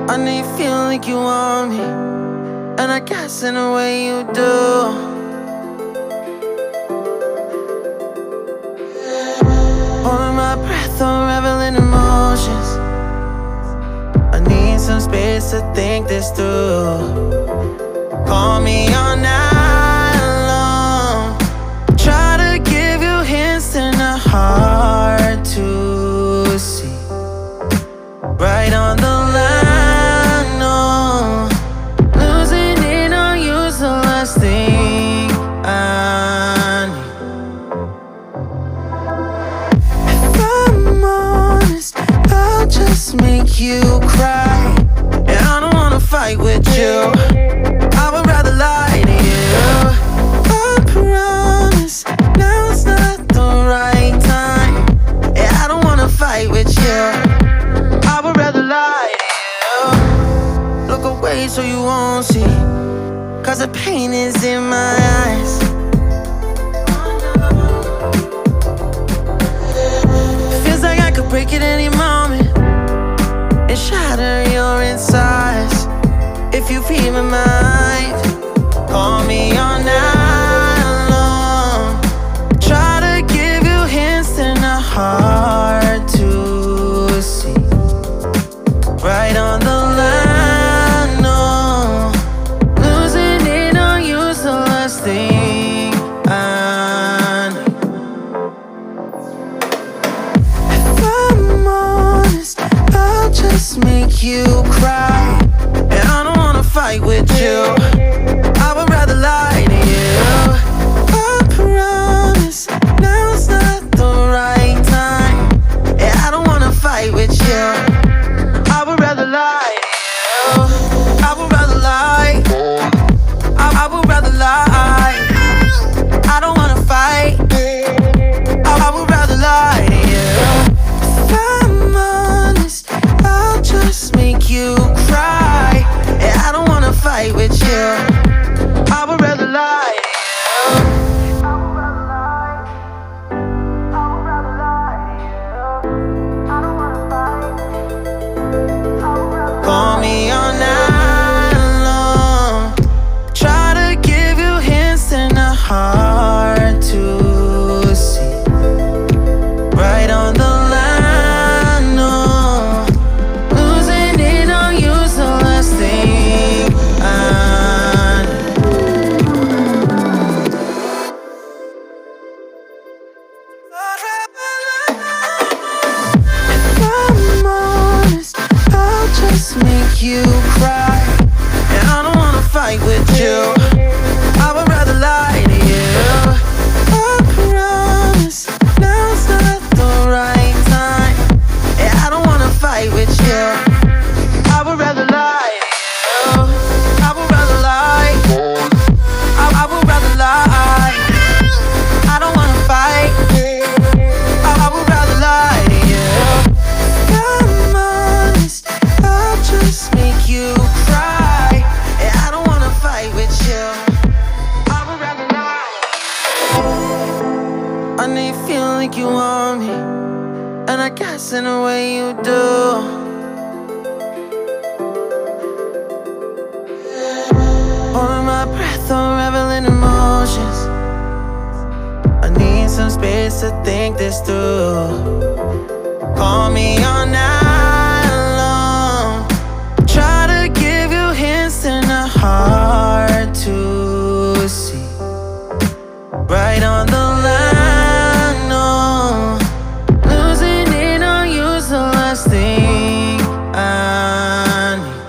I know you feel like you want me, and I guess in a way you do. Holding my breath, unraveling emotions. I need some space to think this through. Call me all night long. Try to give you hints and a hard to see. Right on the line, no. Losing it on you's the last thing I need. If I'm honest, I'll just make you cry. And I don't wanna fight with you. I would rather lie to you. I promise, now's not the right time. Yeah, I don't wanna fight with you. I would rather lie to you. Look away so you won't see, 'cause the pain is in my eyes. Feels like I could break it any moment and shatter your insides. If you feel my mind, call me all night long. Try to give you hints and a hard to see. Right on the line, no. Losing it on you's the last thing I need. If I'm honest, I'll just make you cry. And I don't wanna fight with you. I would rather lie to you. I promise, now's not the right time. Yeah, I don't wanna fight with you. I would rather lie to you. I would rather lie. I would rather lie. I don't wanna fight. I would rather lie to you. If I'm honest, I'll just make you cry. Yeah, I don't wanna fight with you. I would rather lie to you. Call me all night long. Try to give you hints and a hard to see. Right on the line, no. Losing it on you's the last thing I need. If I'm honest, I'll just make you cry. And I don't wanna fight with you. I would rather lie to you. I promise, now's not the right time. Yeah, I don't wanna fight with you. I would rather lie to you. I would rather lie. I would rather lie. I don't wanna fight. I would rather lie to you. If I'm honest, I'll just make you cry. Yeah, I don't wanna fight with you. I would rather lie. I know you feel like you want me, and I guess in a way you do. Holding my breath, unraveling emotions. I need some space to think this through. Call me all night long. Try to give you hints and a hard to see. Right on the line, no. Losing it on you's the last thing I need.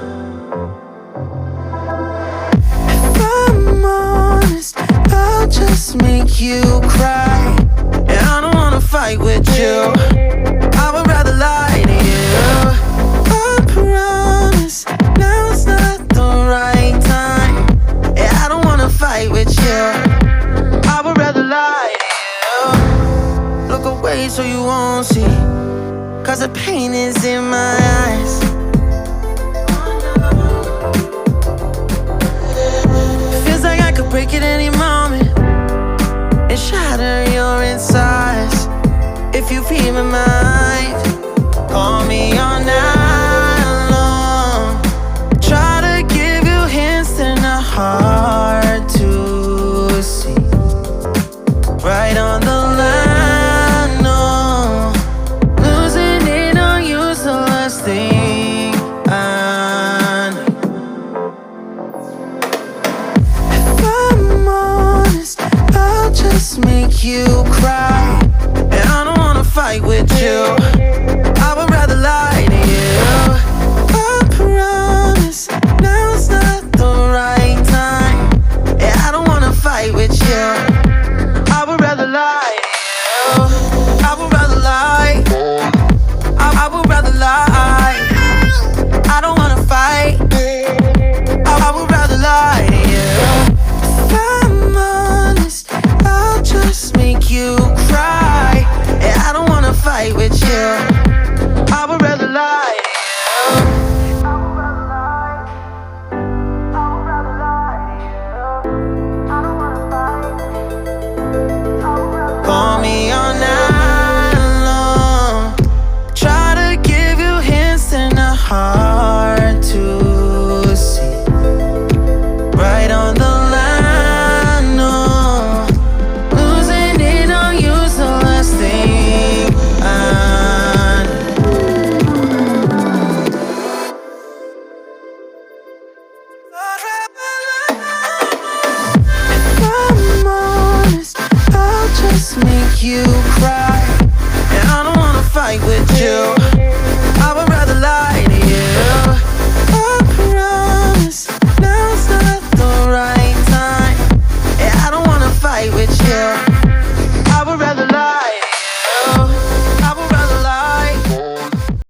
If I'm honest, I'll just make you cry. And I don't wanna fight with you. I would rather lie to you. I promise, now's not the right time. Yeah, I don't wanna fight with you. I would rather lie to you. Look away so you won't see, 'cause the pain is in my eyes. Feels like I could break it any moment and shatter your insides. If you feel my mind, call me all night long. lie.